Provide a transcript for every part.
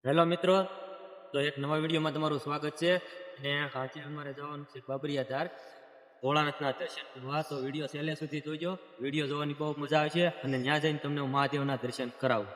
Hello મિત્રો, તો એક નવા વિડીયોમાં તમારું સ્વાગત છે. અને આજે અમારે જવાનું છે બાબરિયાધાર ભોળાનાથના દર્શન કરવા. તો વિડીયો છેલ્લે સુધી જોજો. વિડીયો જોવાની બહુ મજા આવે છે અને ત્યાં જઈને તમને હું મહાદેવના દર્શન કરાવું.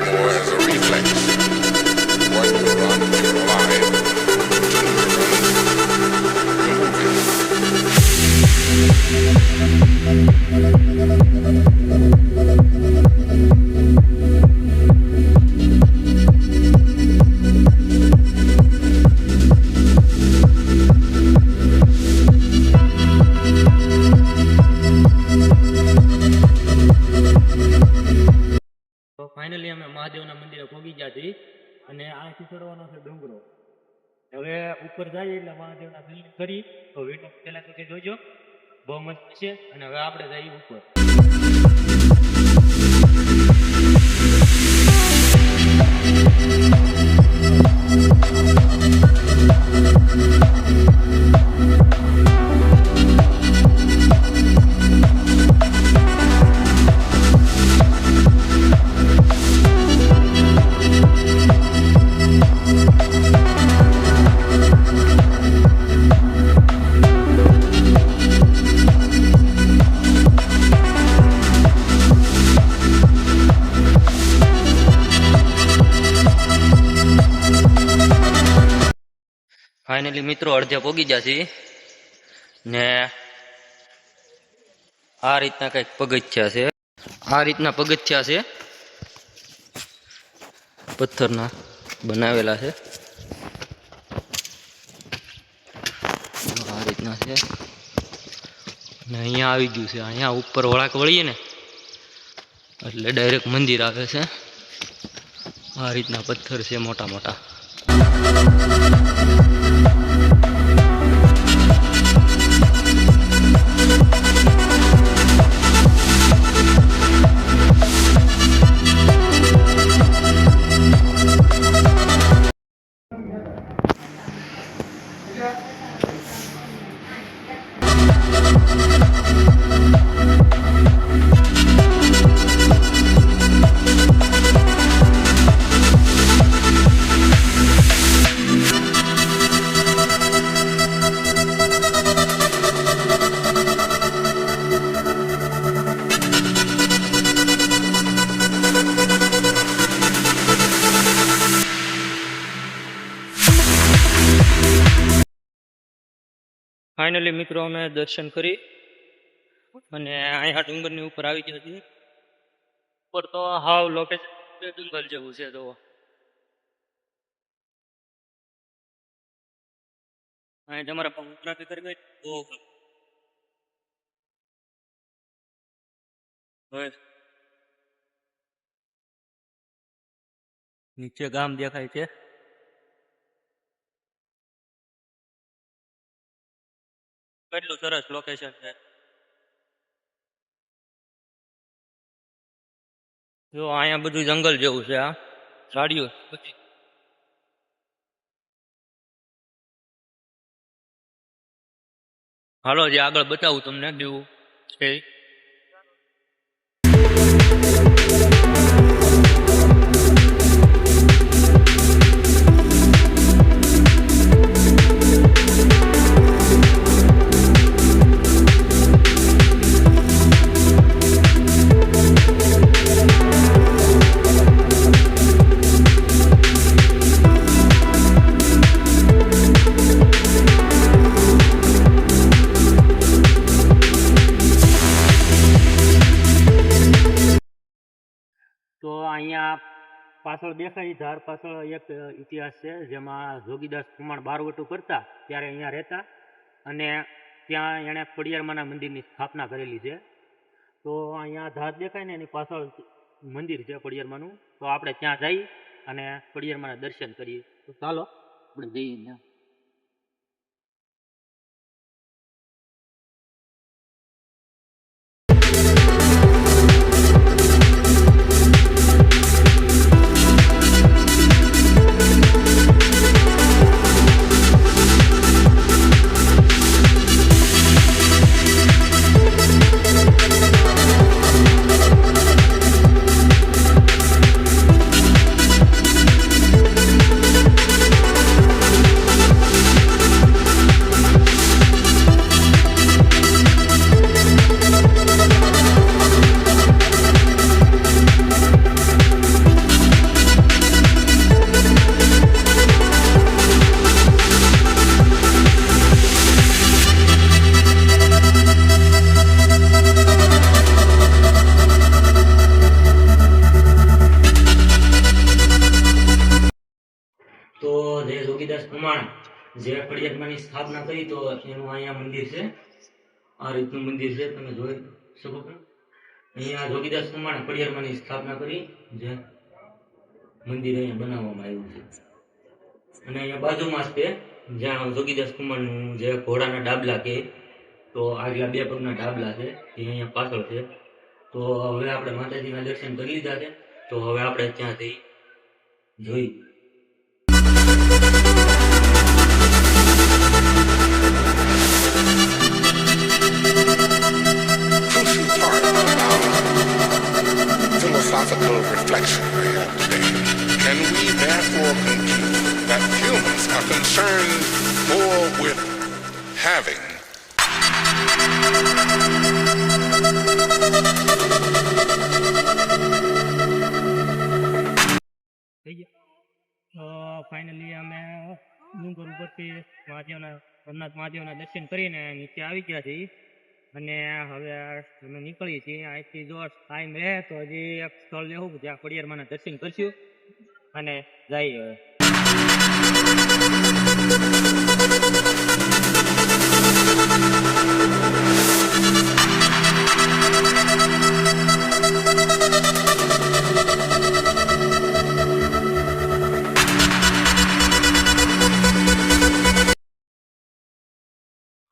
More as a reflex. One, you run, you're alive. Two, finally અમે મહાદેવના મંદિરે પહોંચી ગયા છીએ અને અહીંથી ચડવાનો છે ડુંગરો. હવે ઉપર જઈએ એટલે મહાદેવના દર્શન કરી તો વિડીયો પહેલા સુધી જોજો, બહુ મસ્ત છે. અને હવે આપણે જઈએ ઉપર. ફાઇનલી મિત્રો અડધે પોગી ગયા છીએ ને આ રીતના કઈક પગથિયા છે. આ રીતના પગથિયા છે, પથ્થરના બનાવેલા છે. આ રીતના છે ને અહીંયા આવી ગયું છે. અહીંયા ઉપર વળાક વળીએ ને એટલે ડાયરેક્ટ મંદિર આવે છે. આ રીતના પથ્થર છે મોટા મોટા. ફાઇનલી મિત્રો અમે દર્શન કરી અને અહીંયા ડુંગરની ઉપર આવી ગયા છીએ. ઉપર તો હાવ લોકેશન ડુંગર જેવું છે. તો અહીં તમારા ફોટોગ્રાફી કરવી હોય તો હવે નીચે ગામ દેખાય છે. કેટલું સરસ લોકેશન છે. જો અહીંયા બધું જંગલ જેવું છે. આ ઝાડીઓ બધી. હાલો જે આગળ બતાવું તમને કેવું છે. તો અહીંયા પાછળ દેખાય ધાર પાછળ એક ઇતિહાસ છે જેમાં જોગીદાસ કુમાર બારવટું કરતા ત્યારે અહીંયા રહેતા અને ત્યાં એણે ખોડિયારમાંના મંદિરની સ્થાપના કરેલી છે. તો અહીંયા ધાર દેખાય ને એની પાછળ મંદિર છે ખોડિયારમાંનું. તો આપણે ત્યાં જઈ અને ખોડિયારમાંના દર્શન કરીએ. તો ચાલો આપણે જઈએ ત્યાં. તો જે જોગીદાસ કુમાર જે ખોડિયારમાંની સ્થાપના કરી તો એનું અહીંયા મંદિર છે. આ રીતનું મંદિર છે, તમે જોઈ શકો છો. અહીંયા જોગીદાસ કુમાર ખોડિયારમાંની સ્થાપના કરી જે મંદિર અહીંયા બનાવવામાં આવ્યું છે. અને અહીંયા બાજુમાં જ તે જ્યાં જોગીદાસ કુમારનું જે ઘોડાના ડાબલા કે તો આગલા બે પગના ડાબલા છે એ અહીંયા પાછળ છે. તો હવે આપણે માતાજીના દર્શન કરી લીધા છે. તો હવે આપણે ત્યાંથી જોઈ philosophical reflection we have today. Can we therefore conclude that humans are concerned more with having finally અમે ડુંગર ઉપરથી સોમનાથ મહાદેવના દર્શન કરીને નીચે આવી ગયા છીએ અને હવે અમે નીકળીએ છીએ. અહીંથી જો ટાઈમ રહે તો હજી એક સ્થળ લેવું જ્યાં ખોડિયારમાંના દર્શન કરશું અને જઈએ હવે.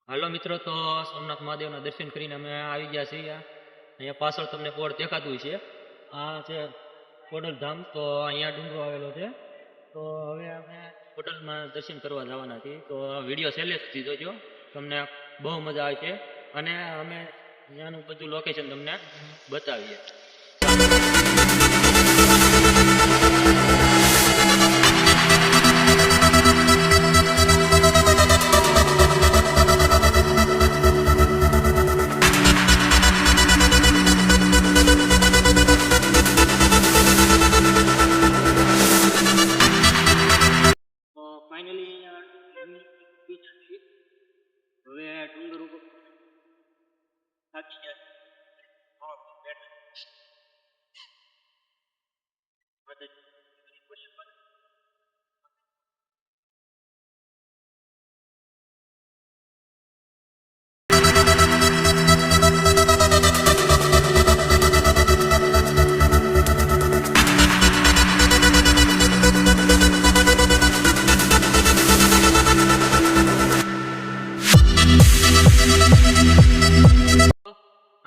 હાલો મિત્રો, તો સોમનાથ મહાદેવના દર્શન કરીને અમે આવી ગયા છીએ. અહીંયા પાછળ તમને બોર્ડ દેખાતું છે. આ છે ખોડલધામ. તો અહીંયા ડુંગરો આવેલો છે. તો હવે અમે હોટલમાં દર્શન કરવા જવાના છીએ. તો વિડીયો છેલ્લે સુધી જોજો, તમને બહુ મજા આવે છે અને અમે ત્યાંનું બધું લોકેશન તમને બતાવીએ. હવે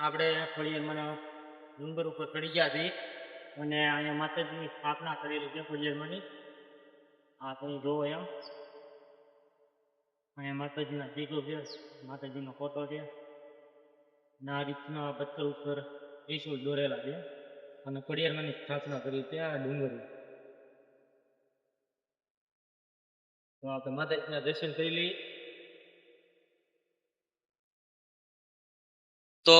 આપણે ફળિયામાં ડુંગર ઉપર ચડી ગયા છીએ અને અહીંયા માતાજીની સ્થાપના કરેલી છે ફળિયામાંની. આ તમે જોવો એમ અહીંયા માતાજીના દીકરો છે, માતાજીનો ફોટો છે અને આ રીતના પથ્થર ઉપર ત્રિશુલ દોરેલા છે અને ફળિયામાંની સ્થાપના કરી છે આ ડુંગર. તો આપણે માતાજીના દર્શન કરી લઈએ. તો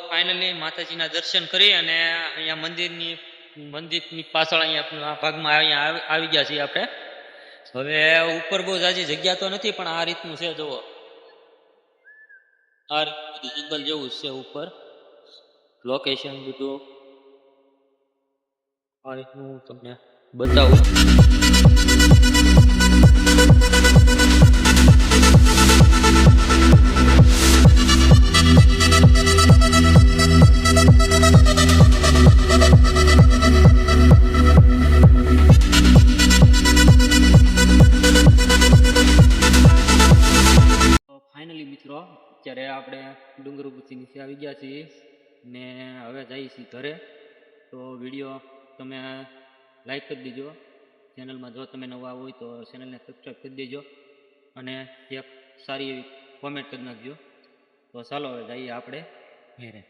ફાઇનલી માતાજીના દર્શન કરી અને અહીંયા મંદિરની પાછળ અહીંયા ભાગમાં અહીંયા આવી ગયા છીએ આપણે. હવે ઉપર બહુ જાજી જગ્યા તો નથી પણ આ રીતનું છે, જુઓ આ રીતનું જંગલ જેવું છે ઉપર લોકેશન બધું આ રીતનું તમને બતાવું. ફાઇનલી મિત્રો અત્યારે આપણે ડુંગર ઉપરથી નીચે આવી ગયા છીએ ને હવે જઈએ છીએ ઘરે. તો વિડીયો તમે લાઈક કરી દેજો, ચેનલમાં જો તમે નવા હોય તો ચેનલને સબસ્ક્રાઈબ કરી દેજો અને એક સારી એવી કોમેન્ટ કરી નાખજો. તો ચાલો હવે જઈએ આપણે ઘરે.